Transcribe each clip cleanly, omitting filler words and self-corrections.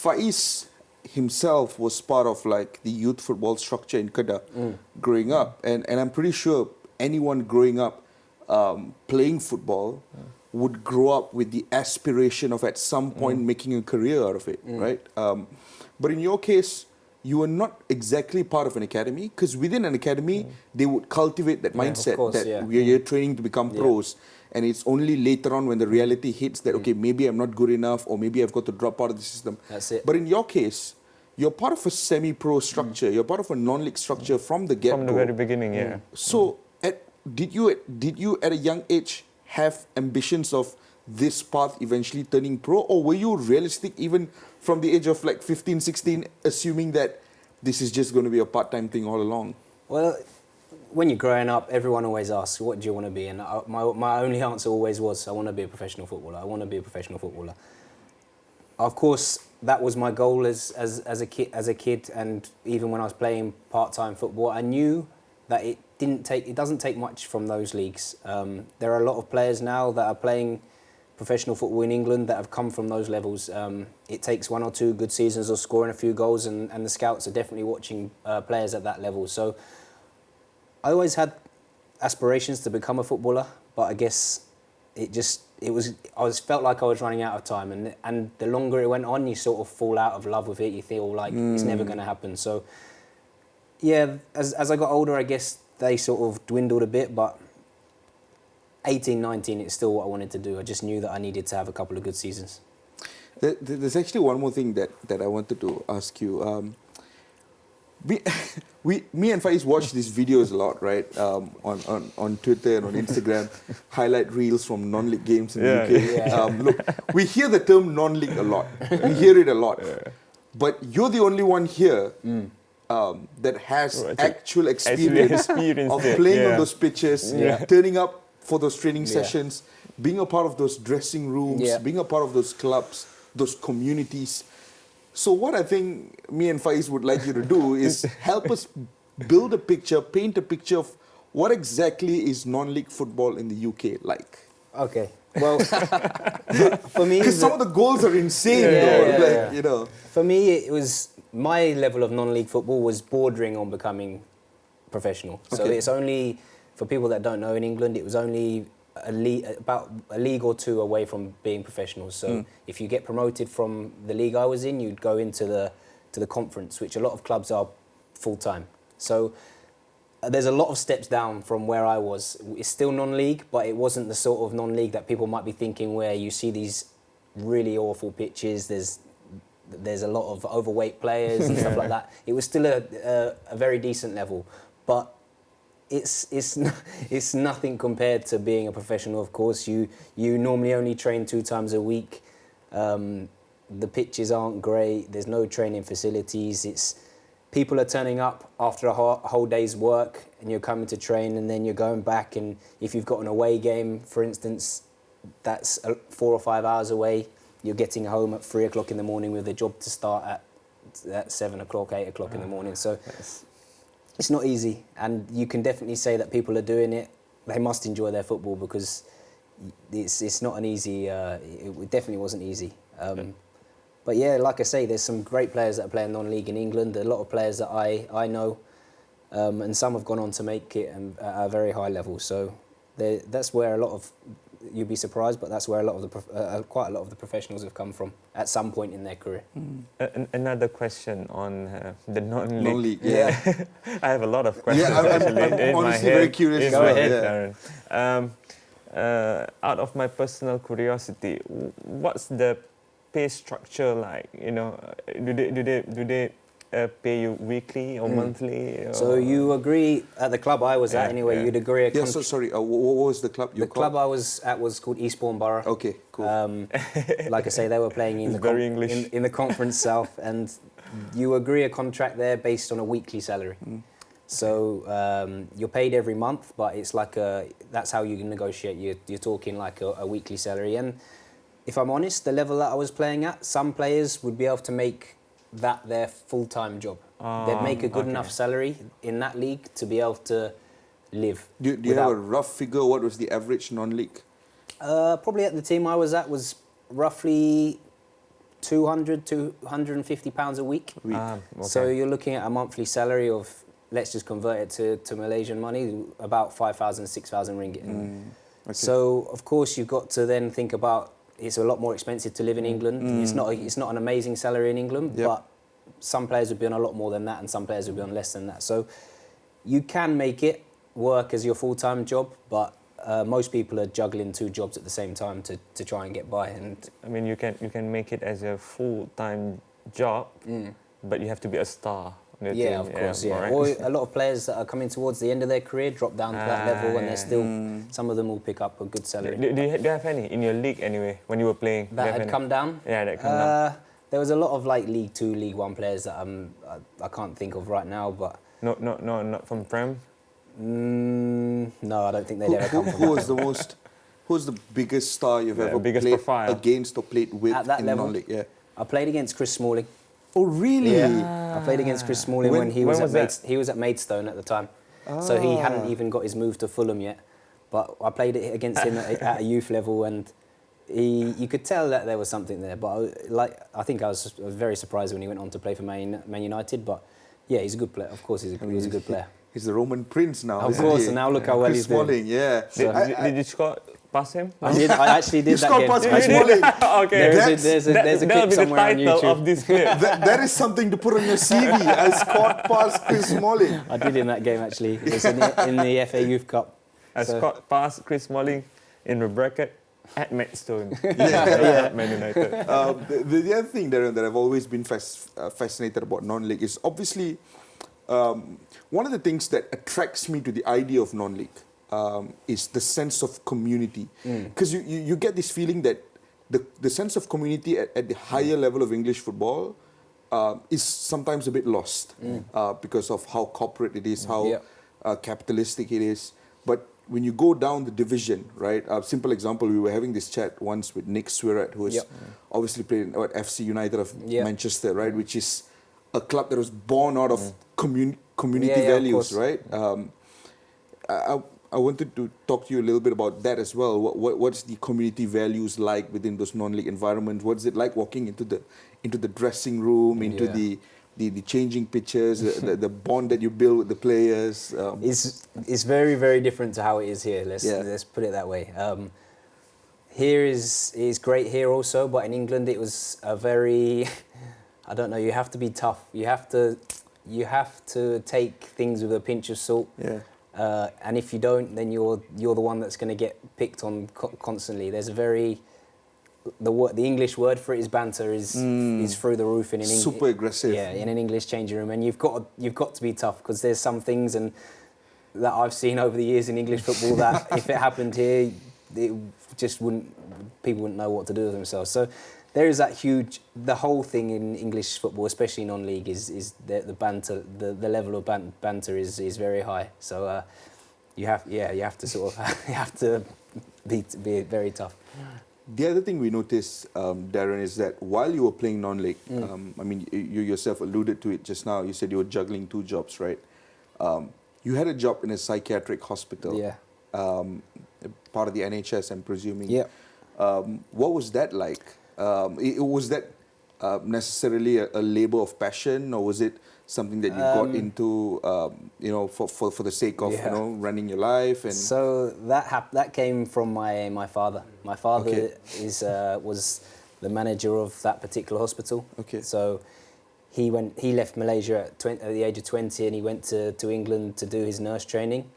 Faiz himself was part of like the youth football structure in Kedah growing up, and I'm pretty sure anyone growing up playing football would grow up with the aspiration of at some point making a career out of it, right? But in your case, you were not exactly part of an academy, because within an academy, they would cultivate that mindset you're training to become pros. And it's only later on when the reality hits that, okay, maybe I'm not good enough, or maybe I've got to drop out of the system. That's it. But in your case, you're part of a semi-pro structure. You're part of a non-league structure from the get-go. From the very beginning, So, did you at a young age have ambitions of this path eventually turning pro, or were you realistic even from the age of like 15, 16, assuming that this is just going to be a part-time thing all along? Well, when you're growing up, everyone always asks, what do you want to be? And my only answer always was, I want to be a professional footballer. I want to be a professional footballer. Of course, that was my goal as a kid, and even when I was playing part-time football, I knew that it doesn't take much from those leagues. There are a lot of players now that are playing professional football in England that have come from those levels. It takes 1 or 2 good seasons of scoring a few goals, and the scouts are definitely watching players at that level. So I always had aspirations to become a footballer, but I guess I felt like I was running out of time, and the longer it went on, you sort of fall out of love with it. You feel like it's never going to happen. So yeah, as I got older, I guess they sort of dwindled a bit, but 18, 19, it's still what I wanted to do. I just knew that I needed to have a couple of good seasons. There's actually one more thing that I wanted to ask you. Me and Faiz watch these videos a lot, right? On Twitter and on Instagram, highlight reels from non-league games in the UK. Yeah. Look, we hear the term non-league a lot. We hear it a lot. But you're the only one here that has actual experience of playing on those pitches, turning up for those training sessions, being a part of those dressing rooms, being a part of those clubs, those communities. So what I think me and Faiz would like you to do is help us build a picture, paint a picture of what exactly is non-league football in the UK like. Okay. Well, for me, because some of the goals are insane, you know. For me, it was my level of non-league football was bordering on becoming professional. So it's only, for people that don't know, in England, it was only about a league or 2 away from being professional. So if you get promoted from the league I was in, you'd go into the conference, which a lot of clubs are full-time. So there's a lot of steps down from where I was. It's still non-league, but it wasn't the sort of non-league that people might be thinking, where you see these really awful pitches, there's a lot of overweight players and stuff like that. It was still a very decent level, but it's nothing compared to being a professional. Of course, you normally only train 2 times a week. The pitches aren't great. There's no training facilities. People are turning up after a whole day's work, and you're coming to train, and then you're going back. And if you've got an away game, for instance, that's 4 or 5 hours away. You're getting home at 3 o'clock in the morning with a job to start at 7 o'clock, 8 o'clock in the morning. So it's not easy, and you can definitely say that people are doing it. They must enjoy their football, because it's not an easy. It definitely wasn't easy. But yeah, like I say, there's some great players that are playing non-league in England. A lot of players that I know, and some have gone on to make it at a very high level. So that's where a lot of, you'd be surprised, but that's where quite a lot of the professionals have come from at some point in their career. Another question on the non-league. Non-league, yeah. I have a lot of questions. I'm honestly very curious. Go ahead, Darren. Out of my personal curiosity, what's the pay structure like? You know, do they pay you weekly or monthly? Or? So you agree at the club I was at anyway. You'd agree. So sorry. What was the club? The club I was at was called Eastbourne Borough. Okay, cool. Like I say, they were playing in the Conference South, and you agree a contract there based on a weekly salary. So you're paid every month, but it's like that's how you can negotiate. You're talking like a weekly salary. And if I'm honest, the level that I was playing at, some players would be able to make that their full-time job. They'd make a good enough salary in that league to be able to live. Do you have a rough figure? What was the average non-league? Probably at the team I was at was roughly 200, 250 pounds a week. Okay. So you're looking at a monthly salary of, let's just convert it to Malaysian money, about 5,000, 6,000 ringgit. Okay. So of course you've got to then think about, it's a lot more expensive to live in England. It's not an amazing salary in England, Yep. but some players would be on a lot more than that and some players would be on less than that. So you can make it work as your full-time job, but most people are juggling 2 jobs at the same time to try and get by. And I mean, you can make it as a full-time job, but you have to be a star. On your team. of course, yeah. Right. Or a lot of players that are coming towards the end of their career drop down to that level, and they're still, some of them will pick up a good salary. Do you have any in your league anyway when you were playing? Do you That have had any? come down? Yeah, that come down. There was a lot of like League 2, League 1 players that I can't think of right now, but Not from Prem. no, I don't think they'd ever come from Who that. was the biggest star you've ever biggest played profile. against or played with At that in level? non-league? Yeah. I played against Chris Smalling. Oh, really? Yeah, I played against Chris Smalling when he was when was he was at Maidstone at the time. So he hadn't even got his move to Fulham yet. But I played it against him at a youth level, and you could tell that there was something there. But I think I was very surprised when he went on to play for Man United. But yeah, he's a good player. Of course, he was a good player. He's the Roman prince now. Of isn't course, he? and now look how well Chris he's doing. Smalling, yeah. Did you score past him? I actually did You that scored game. past Chris Smalling. Okay. There's a That'll clip be the somewhere on title YouTube. of this clip. That is something to put on your CV. I scored past Chris Smalling. I did in that game actually. It was in the FA Youth Cup. I So- scored past Chris Smalling in the bracket at Maidstone. Yeah. Man United. The other thing, Darren, that I've always been fascinated about non-league is obviously one of the things that attracts me to the idea of non-league is the sense of community. Because you get this feeling that the sense of community at the higher level of English football is sometimes a bit lost because of how corporate it is, how capitalistic it is. But when you go down the division, right? A simple example, we were having this chat once with Nick Swirat, who is obviously playing at FC United of Manchester, right? Which is a club that was born out of community values, right? I wanted to talk to you a little bit about that as well. What's the community values like within those non-league environments? What's it like walking into the dressing room, into the changing pitches, the bond that you build with the players? It's very, very different to how it is here. Let's put it that way. Here is great here also, but in England it was a very, I don't know. You have to be tough. You have to take things with a pinch of salt. Yeah. And if you don't, then you're the one that's going to get picked on constantly. There's a very the English word for it is banter is through the roof in an English. Super aggressive. Yeah, in an English changing room, and you've got to be tough because there's some things and that I've seen over the years in English football that if it happened here, it just people wouldn't know what to do with themselves. So there is that the whole thing in English football, especially non-league, is the banter, the level of banter is very high. So you have to sort of you have to be very tough. The other thing we noticed, Darren, is that while you were playing non-league, I mean, you yourself alluded to it just now. You said you were juggling 2 jobs, right? You had a job in a psychiatric hospital. Yeah. Part of the NHS, I'm presuming. Yeah. What was that like? Was that necessarily a labour of passion, or was it something that you got into, for the sake of running your life? And so that came from my father. My father was the manager of that particular hospital. Okay. So he left Malaysia at the age of 20, and he went to England to do his nurse training,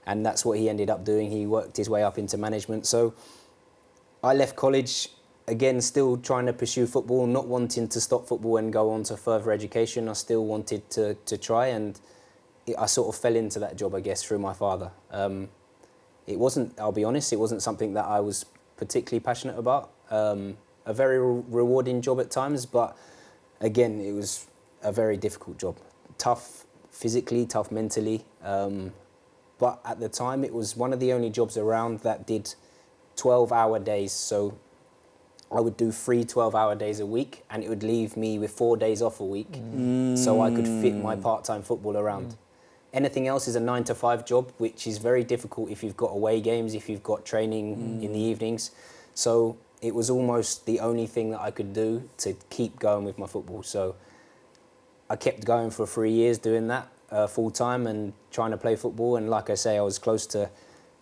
and that's what he ended up doing. He worked his way up into management. So I left college. Again, still trying to pursue football, not wanting to stop football and go on to further education. I still wanted to try, and I sort of fell into that job, I guess, through my father. It wasn't, I'll be honest, it wasn't something that I was particularly passionate about. A very rewarding job at times, but again, it was a very difficult job. Tough physically, tough mentally. But at the time, it was one of the only jobs around that did 12-hour days. So I would do 3 12-hour days a week, and it would leave me with 4 days off a week, so I could fit my part-time football around. Anything else is a 9 to 5 job, which is very difficult if you've got away games, if you've got training in the evenings. So it was almost the only thing that I could do to keep going with my football. So I kept going for 3 years doing that full time and trying to play football. And like I say, I was close to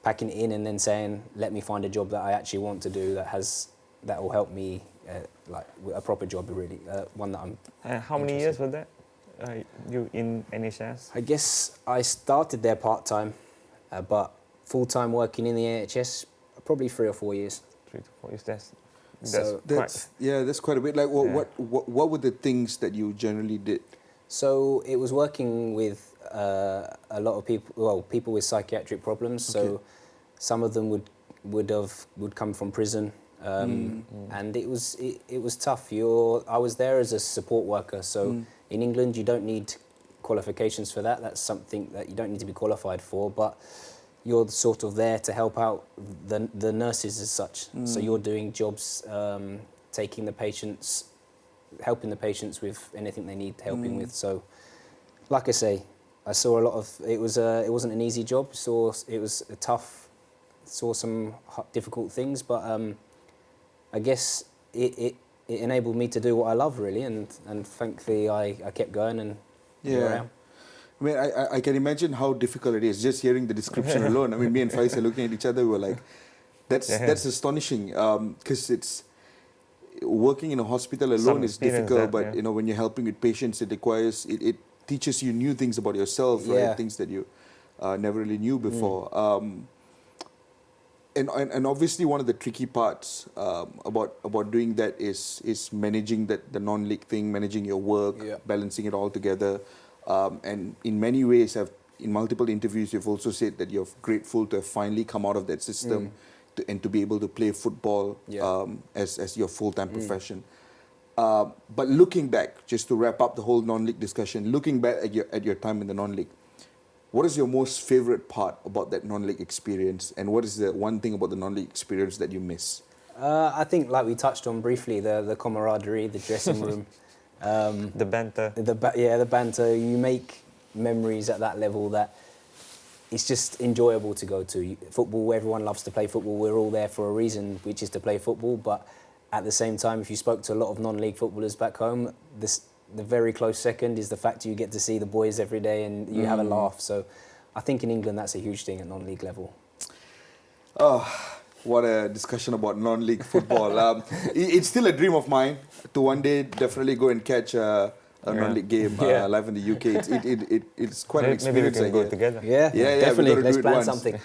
packing it in and then saying, let me find a job that I actually want to do that will help me, like a proper job really, one that I'm. How many years was that? You in NHS? I guess I started there part time, but full time working in the NHS probably 3 or 4 years. 3 to 4 years. That's that's quite a bit. Like, what were the things that you generally did? So it was working with a lot of people. Well, people with psychiatric problems. Okay. So some of them would come from prison, and it was tough. I was there as a support worker. So in England, you don't need qualifications for that. That's something that you don't need to be qualified for, but you're sort of there to help out the nurses as such. So you're doing jobs, taking the patients, helping the patients with anything they need helping with. So, like I say, I saw a lot of. It wasn't an easy job. It was a tough. Saw some difficult things, but I guess it enabled me to do what I love really, and thankfully I kept going and here I am. I mean, I can imagine how difficult it is just hearing the description alone. I mean, me and Faiz are looking at each other. We were like, that's astonishing. Because it's working in a hospital alone is difficult, but you know, when you're helping with patients, it teaches you new things about yourself, right? Things that you never really knew before. And obviously one of the tricky parts about doing that is managing the non-league thing, managing your work, balancing it all together. And in many ways, in multiple interviews, you've also said that you're grateful to have finally come out of that system and to be able to play football as your full-time profession. But looking back, just to wrap up the whole non-league discussion, looking back at your time in the non-league, what is your most favorite part about that non-league experience, and what is the one thing about the non-league experience that you miss? I think, like we touched on briefly, the camaraderie, the dressing room. The banter. The banter. You make memories at that level that it's just enjoyable to go to. Football, everyone loves to play football. We're all there for a reason, which is to play football. But at the same time, if you spoke to a lot of non-league footballers back home, the very close second is the fact you get to see the boys every day and you have a laugh. So I think in England, that's a huge thing at non-league level. Oh, what a discussion about non-league football. It's still a dream of mine to one day definitely go and catch a non-league game live in the UK. It's quite an experience. Maybe we can go together. Yeah, definitely. Let's plan something.